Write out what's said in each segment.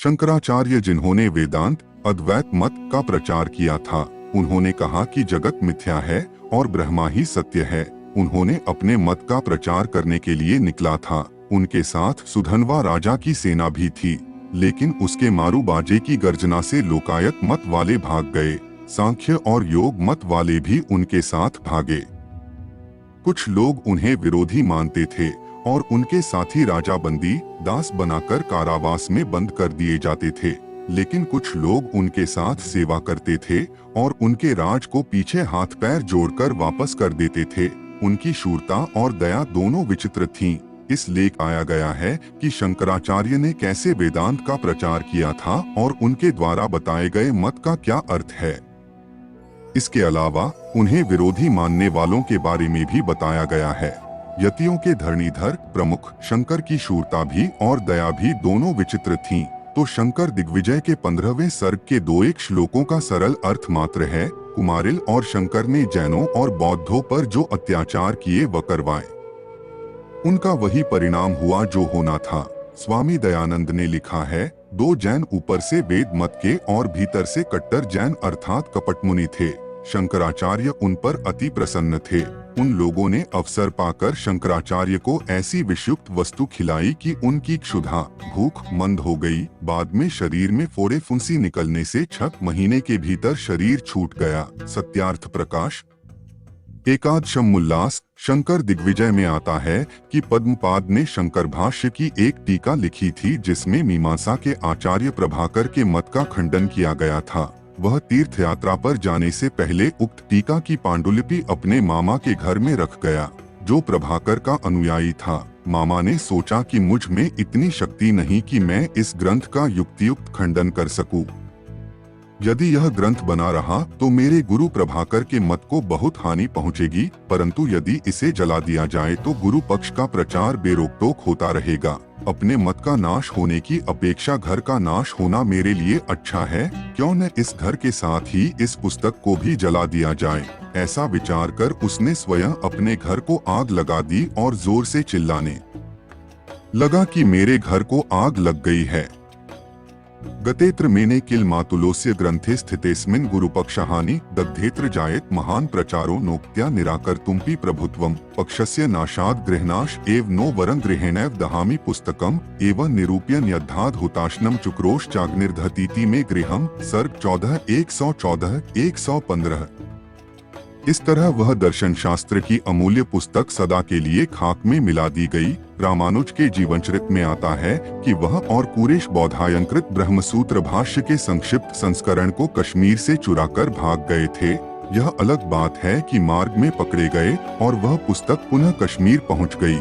शंकराचार्य जिन्होंने वेदांत अद्वैत मत का प्रचार किया था, उन्होंने कहा कि जगत मिथ्या है और ब्रह्मा ही सत्य है। उन्होंने अपने मत का प्रचार करने के लिए निकला था। उनके साथ सुधनवा राजा की सेना भी थी, लेकिन उसके मारू बाजे की गर्जना से लोकायत मत वाले भाग गए। सांख्य और योग मत वाले भी उनके साथ भागे। कुछ लोग उन्हें विरोधी मानते थे और उनके साथी राजा बंदी दास बनाकर कारावास में बंद कर दिए जाते थे, लेकिन कुछ लोग उनके साथ सेवा करते थे और उनके राज को पीछे हाथ पैर जोड़कर वापस कर देते थे। उनकी शूरता और दया दोनों विचित्र थीं। इस लेख आया गया है कि शंकराचार्य ने कैसे वेदांत का प्रचार किया था और उनके द्वारा बताए गए मत का क्या अर्थ है। इसके अलावा उन्हें विरोधी मानने वालों के बारे में भी बताया गया है। यतियों के धरणीधर प्रमुख शंकर की शूरता भी और दया भी दोनों विचित्र थीं। तो शंकर दिग्विजय के 15वें सर्ग के 2-1 श्लोकों का सरल अर्थ मात्र है, कुमारिल और शंकर ने जैनों और बौद्धों पर जो अत्याचार किए व करवाए, उनका वही परिणाम हुआ जो होना था। स्वामी दयानंद ने लिखा है, 2 जैन ऊपर से वेद मत के और भीतर से कट्टर जैन अर्थात कपटमुनि थे। शंकराचार्य उन पर अति प्रसन्न थे। उन लोगों ने अवसर पाकर शंकराचार्य को ऐसी विषयुक्त वस्तु खिलाई कि उनकी क्षुधा भूख मंद हो गई। बाद में शरीर में फोड़े फुंसी निकलने से 6 महीने के भीतर शरीर छूट गया। सत्यार्थ प्रकाश एकादशम उल्लास शंकर दिग्विजय में आता है कि पद्मपाद ने शंकर भाष्य की एक टीका लिखी थी, जिसमें मीमांसा के आचार्य प्रभाकर के मत का खंडन किया गया था। वह तीर्थ यात्रा पर जाने से पहले उक्त टीका की पांडुलिपि अपने मामा के घर में रख गया, जो प्रभाकर का अनुयायी था। मामा ने सोचा कि मुझ में इतनी शक्ति नहीं कि मैं इस ग्रंथ का युक्तियुक्त खंडन कर सकूं। यदि यह ग्रंथ बना रहा तो मेरे गुरु प्रभाकर के मत को बहुत हानि पहुंचेगी, परंतु यदि इसे जला दिया जाए तो गुरु पक्ष का प्रचार बेरोक-टोक होता रहेगा। अपने मत का नाश होने की अपेक्षा घर का नाश होना मेरे लिए अच्छा है। क्यों न इस घर के साथ ही इस पुस्तक को भी जला दिया जाए। ऐसा विचार कर उसने स्वयं अपने घर को आग लगा दी और जोर से चिल्लाने लगा कि मेरे घर को आग लग गई है। गतेत्र मेने किल मातुलोस्य ग्रंथे स्थितेस्मिन् गुरुपक्षहानि दग्धेत्र जायेत महान प्रचारो नोक्त्या निराकर्तुमपि प्रभुत्वम पक्षस्य नाशाद गृहनाश एव नो वरं गृहेणैव दहामि पुस्तकम एवं निरूप्यन यद्धाद हुताशनम चुक्रोश चाग्निर्धतीति में गृहम सर्ग 14 114 115। इस तरह वह दर्शन शास्त्र की अमूल्य पुस्तक सदा के लिए खाक में मिला दी गई। रामानुज के जीवनचरित में आता है कि वह और कुरेश बौद्धायनकृत ब्रह्मसूत्र भाष्य के संक्षिप्त संस्करण को कश्मीर से चुराकर भाग गए थे। यह अलग बात है कि मार्ग में पकड़े गए और वह पुस्तक पुनः कश्मीर पहुंच गई।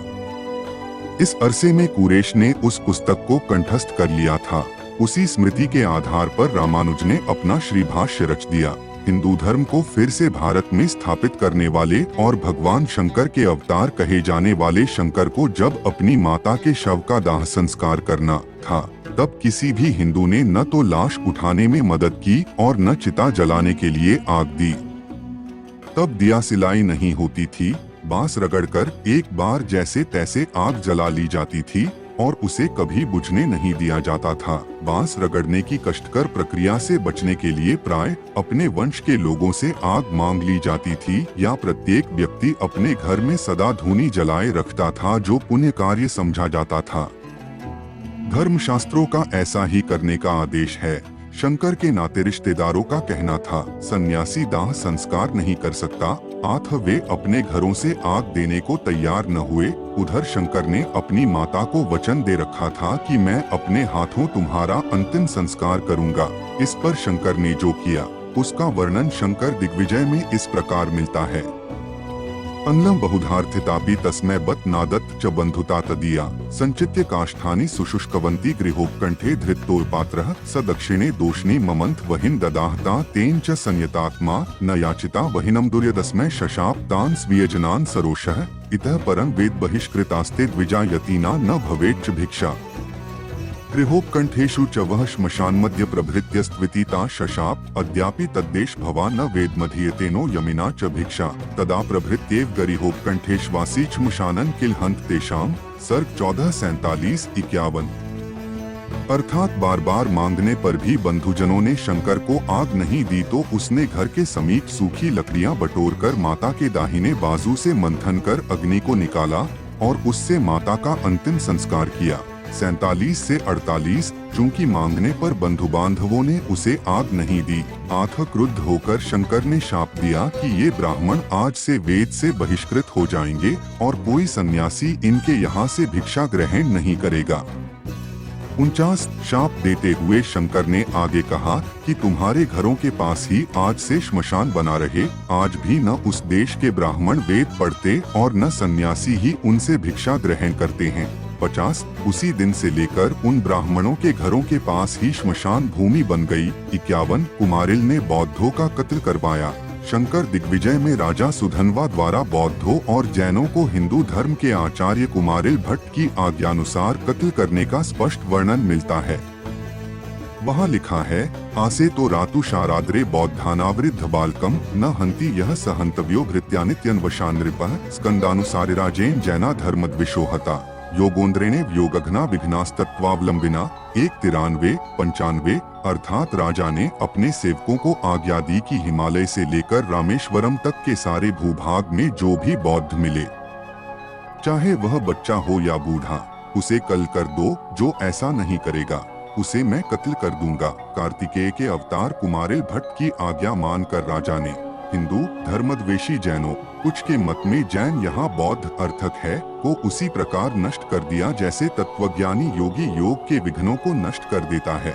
इस अरसे में कुरेश ने उस पुस्तक को कंठस्थ कर लिया था। उसी स्मृति के आधार पर रामानुज ने अपना श्रीभाष्य रच दिया। हिंदू धर्म को फिर से भारत में स्थापित करने वाले और भगवान शंकर के अवतार कहे जाने वाले शंकर को जब अपनी माता के शव का दाह संस्कार करना था, तब किसी भी हिंदू ने न तो लाश उठाने में मदद की और न चिता जलाने के लिए आग दी। तब दिया सिलाई नहीं होती थी, बांस रगड़कर एक बार जैसे तैसे आग जला ली जाती थी और उसे कभी बुझने नहीं दिया जाता था। बांस रगड़ने की कष्टकर प्रक्रिया से बचने के लिए प्राय अपने वंश के लोगों से आग मांग ली जाती थी, या प्रत्येक व्यक्ति अपने घर में सदा धूनी जलाए रखता था, जो पुण्य कार्य समझा जाता था। धर्मशास्त्रों का ऐसा ही करने का आदेश है। शंकर के नाते रिश्तेदारों का कहना था, सन्यासी दाह संस्कार नहीं कर सकता, आथ वे अपने घरों से आग देने को तैयार न हुए। उधर शंकर ने अपनी माता को वचन दे रखा था कि मैं अपने हाथों तुम्हारा अंतिम संस्कार करूंगा। इस पर शंकर ने जो किया उसका वर्णन शंकर दिग्विजय में इस प्रकार मिलता है। अन्नम बहुधार्थितापि तस्मै बत नादत्त च बंधुता तदीया संचित्य काष्ठानि सुशुष्कवन्ति गृहोत्कण्ठे धृतोपात्रः स दक्षिणे दोषणी ममन्थ वहिन ददाहता तेन च संयतात्मा न याचिता वहिनम दुर्यदस्मै शशाप तान् स्वीयजनान् सरोषः इतः परं वेद बहिष्कृतास्ते द्विजायतीना न भवेच्च भिक्षा। गृहोत्कण्ठेषु च वः श्मशानमद्य प्रभृत्यस्त्वितिता शशाप अद्यापि तद्देश भवा न वेदमधीयतेनो यमिना च भिक्षा तदा प्रभृत्येव गरीहोत्कण्ठेष्वासी श्मशानन किल हन्त तेषाम् सर्ग 14 47 51। अर्थात बार बार मांगने पर भी बंधुजनों ने शंकर को आग नहीं दी तो उसने घर के समीप सूखी लकड़ियां बटोरकर माता के दाहिने बाजू से मंथन कर अग्नि को निकाला और उससे माता का अंतिम संस्कार किया। 47 से 48 चूंकि मांगने पर बंधु बांधवों ने उसे आग नहीं दी, आत्म क्रुद्ध होकर शंकर ने शाप दिया कि ये ब्राह्मण आज से वेद से बहिष्कृत हो जाएंगे और कोई सन्यासी इनके यहाँ से भिक्षा ग्रहण नहीं करेगा। 49 शाप देते हुए शंकर ने आगे कहा कि तुम्हारे घरों के पास ही आज से श्मशान बना रहे। आज भी न उस देश के ब्राह्मण वेद पढ़ते और न सन्यासी ही उनसे भिक्षा ग्रहण करते हैं। 50 उसी दिन से लेकर उन ब्राह्मणों के घरों के पास ही श्मशान भूमि बन गई। 51 कुमारिल ने बौद्धों का कत्ल करवाया। शंकर दिग्विजय में राजा सुधन्वा द्वारा बौद्धों और जैनों को हिंदू धर्म के आचार्य कुमारिल भट्ट की आज्ञानुसार कत्ल करने का स्पष्ट वर्णन मिलता है। वहाँ लिखा है, आसे तो रातु शाराद्रे बौद्धानावृद्ध बालकम न हंति यह सहंतव्यो भृत्यानित्यन्वशान नृपः स्कंदानुसारिराजेन जैना धर्मद्विषोहता योगोन्द्रेणे व्योगघ्ना विघ्नास्तत्वावलंबिना। 193 95 अर्थात राजा ने अपने सेवकों को आज्ञा दी कि हिमालय से लेकर रामेश्वरम तक के सारे भूभाग में जो भी बौद्ध मिले, चाहे वह बच्चा हो या बूढ़ा, उसे कल कर दो। जो ऐसा नहीं करेगा उसे मैं कत्ल कर दूंगा। कार्तिकेय के अवतार कुमारिल भट्ट की आज्ञा मानकर राजा ने हिंदू धर्मद्वेषी जैनों, कुछ के मत में जैन यहाँ बौद्ध अर्थक है, को उसी प्रकार नष्ट कर दिया जैसे तत्वज्ञानी योगी योग के विघ्नों को नष्ट कर देता है।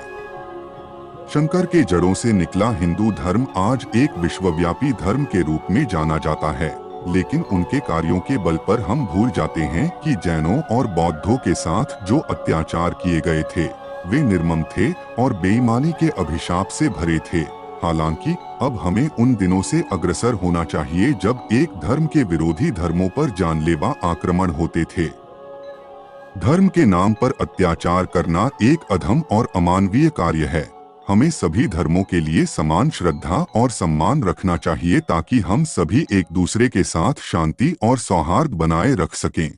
शंकर के जड़ों से निकला हिंदू धर्म आज एक विश्वव्यापी धर्म के रूप में जाना जाता है, लेकिन उनके कार्यों के बल पर हम भूल जाते हैं कि जैनों और बौद्धों के साथ जो अत्याचार किए गए थे वे निर्मम थे और बेईमानी के अभिशाप से भरे थे। हालांकि अब हमें उन दिनों से अग्रसर होना चाहिए जब एक धर्म के विरोधी धर्मों पर जानलेवा आक्रमण होते थे। धर्म के नाम पर अत्याचार करना एक अधम और अमानवीय कार्य है। हमें सभी धर्मों के लिए समान श्रद्धा और सम्मान रखना चाहिए ताकि हम सभी एक दूसरे के साथ शांति और सौहार्द बनाए रख सकें।